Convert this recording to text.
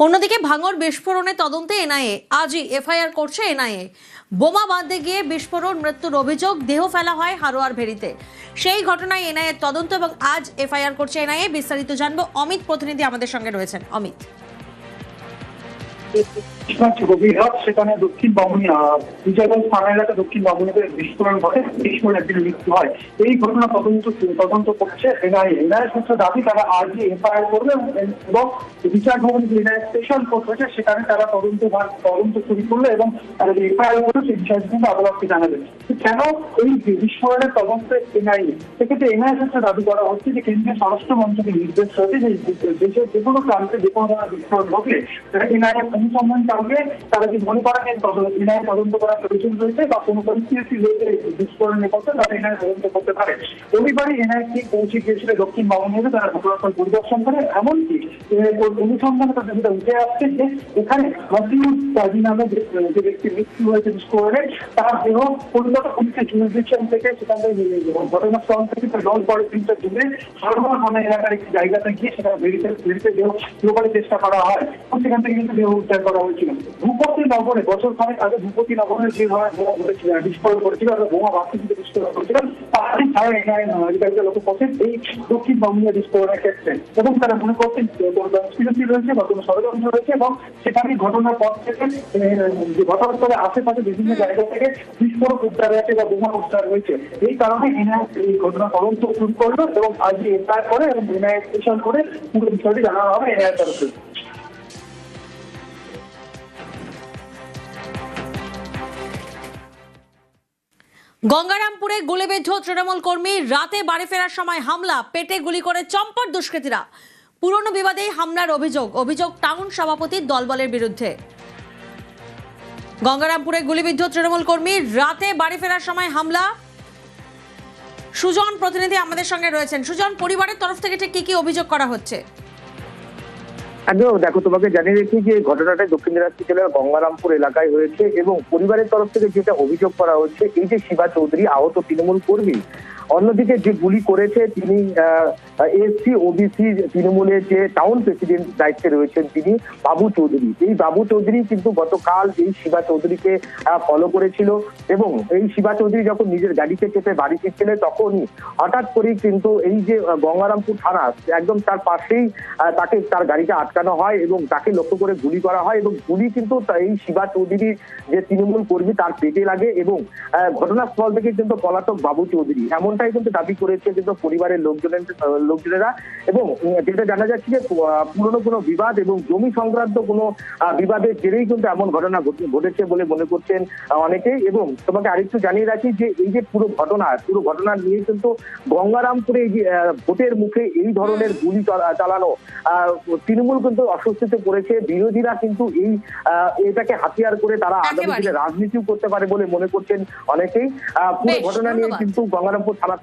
অন্যদিকে ভাঙড় বিস্ফোরণে তদন্তে এনআইএ, আজই এফআইআর করছে এনআইএ। বোমা বাঁধতে গিয়ে বিস্ফোরণ, মৃত্যুর অভিযোগ, দেহ ফেলা হয় হারোয়ার ভেড়িতে। সেই ঘটনায় এনআইএর তদন্ত এবং আজ এফআইআর করছে এনআইএ। বিস্তারিত জানবো, অমিত প্রতিনিধি আমাদের সঙ্গে রয়েছেন। অমিত, গভীর রাত, সেখানে দক্ষিণ বামুনিয়া বিজয়গঞ্জ থানা এলাকা দক্ষিণ বামুনিয়াতে বিস্ফোরণ ঘটে, বিস্ফোরণে একজনের মৃত্যু হয়। এই ঘটনা তদন্ত করছে এনআইএ। এনআইএ সূত্র দাবি তারা আজই এফআইআর করবে এবং বিচার ভবনে যে এনআইএ স্পেশাল কোর্ট রয়েছে সেখানে তারা তদন্ত শুরু করলো এবং তারা যে এফআইআর করলো সেই বিষয়টি কিন্তু আদালতকে জানাবে। কেন এই বিস্ফোরণের তদন্তে এনআইএ? সেক্ষেত্রে এনআইএ সূত্রে দাবি করা হচ্ছে যে কেন্দ্রীয় স্বরাষ্ট্র মন্ত্রকের নির্দেশ রয়েছে যে দেশের যে কোনো প্রান্তে যে কোনো ধরনের বিস্ফোরণ ঘটলে এনআইএ অনুসন্ধান চালিয়ে তারা যে মনে করেন এনআইএ তদন্ত করার প্রয়োজন রয়েছে বা কোনো পরিস্থিতি রয়েছে বিস্ফোরণের পথে তারা এনআইএ তদন্ত করতে পারে। রবিবারই এনআইএ ঠিক পৌঁছে গিয়েছিল দক্ষিণ বামুনিয়াতে, তারা ঘটনাস্থল পরিদর্শন করে। এমনকি অনুসন্ধানে তাদের যেটা উঠে আসছে যে এখানে মসিউদ কাজী নামে যে ব্যক্তির মৃত্যু হয়েছে বিস্ফোরণে, তার দেহ কলকাতা পুলিশের জুরিডিকশন থেকে সেখান থেকে নিয়ে গেল। ঘটনাস্থল থেকে 10-12 কিলোমিটার দূরে হারোয়া থানা এলাকার একটি জায়গাতে গিয়ে সেখানে ভেরিতে দেহ করার চেষ্টা করা হয় এবং সেখান থেকে কিন্তু দেহ উদ্ধার করা হয়েছিল। ভূপতি নগরে বছর খানেক আগে ভূপতি নগরের যে বোমা বিস্ফোরণ করেছিল, বোমা বাড়তি বিস্ফোরণ করেছিল, তারই ছায়া এনআইএ লক্ষ্য করছেন এই দক্ষিণ বামুনিয়া বিস্ফোরণের ক্ষেত্রে। এবং তারা মনে করছেন কোনো কনস্পিরেসি রয়েছে বা কোনো ষড়যন্ত্র রয়েছে এবং সেখানে ঘটনার পর থেকে যে ঘটনাস্থলের আশেপাশে বিভিন্ন জায়গা থেকে বিস্ফোরক উদ্ধার হয়েছে বা বোমা উদ্ধার হয়েছে। এই কারণে এনআইএ এই ঘটনা তদন্ত শুরু করলো এবং আজকে এফআইআর করে এবং এনআইএ স্পেশাল করে পুরো বিষয়টি জানানো হবে এনআইএ তরফে। গঙ্গারামপুরে গুলিবিদ্ধ তৃণমূল কর্মী, রাতে বাড়ি ফেরার সময় হামলা, পেটে গুলি করে চম্পট দুষ্কৃতীরা। পুরনো বিবাদেই হামলার অভিযোগ টাউন সভাপতির দলবলের বিরুদ্ধে। গঙ্গারামপুরে গুলিবিদ্ধ তৃণমূল কর্মী, রাতে বাড়ি ফেরার সময় হামলা। সুজন প্রতিনিধি আমাদের সঙ্গে রয়েছেন। সুজন, পরিবারের তরফ থেকে ঠিক কি অভিযোগ করা হচ্ছে? একদম, দেখো, তোমাকে জানিয়ে রেখি যে ঘটনাটা দক্ষিণ দিনাজপুর জেলার গঙ্গারামপুর এলাকায় হয়েছে এবং পরিবারের তরফ থেকে যেটা অভিযোগ করা হচ্ছে, এই যে শিবা চৌধুরী আহত তৃণমূল কর্মী, অন্যদিকে যে গুলি করেছে তিনি এসসি ওবিসি তৃণমূলের যে টাউন প্রেসিডেন্ট দায়িত্বে রয়েছেন তিনি বাবু চৌধুরী। এই বাবু চৌধুরী কিন্তু গতকাল এই শিবা চৌধুরীকে ফলো করেছিল এবং এই শিবা চৌধুরী যখন নিজের গাড়িতে চেপে বাড়ি ফিরছিলেন তখনই হঠাৎ করেই কিন্তু এই যে গঙ্গারামপুর থানা একদম তার পাশেই তাকে তার গাড়িটা আটকানো হয় এবং তাকে লক্ষ্য করে গুলি করা হয় এবং গুলি কিন্তু এই শিবা চৌধুরীর যে তৃণমূল কর্মী তার পেটে লাগে এবং ঘটনাস্থল থেকে কিন্তু পলাতক বাবু চৌধুরী, এমনটাই কিন্তু দাবি করেছে কিন্তু পরিবারের লোকজনেরা। এবং যেটা জানা যাচ্ছে যে পুরনো কোনো বিবাদ এবং জমি সংক্রান্ত কোনো বিবাদের জেরেই কিন্তু এমন ঘটনা ঘটেছে বলে মনে করছেন অনেকেই। এবং তোমাকে আরেকটু জানিয়ে রাখি যে এই যে পুরো ঘটনা নিয়ে কিন্তু গঙ্গারামপুরে এই যে ভোটের মুখে এই ধরনের গুলি চালানো তৃণমূল কিন্তু অস্বস্তিতে পড়েছে। বিরোধীরা কিন্তু এটাকে হাতিয়ার করে তারা আগামী দিনে রাজনীতিও করতে পারে বলে মনে করছেন অনেকেই। পুরো ঘটনা নিয়ে কিন্তু গঙ্গারামপুর থানা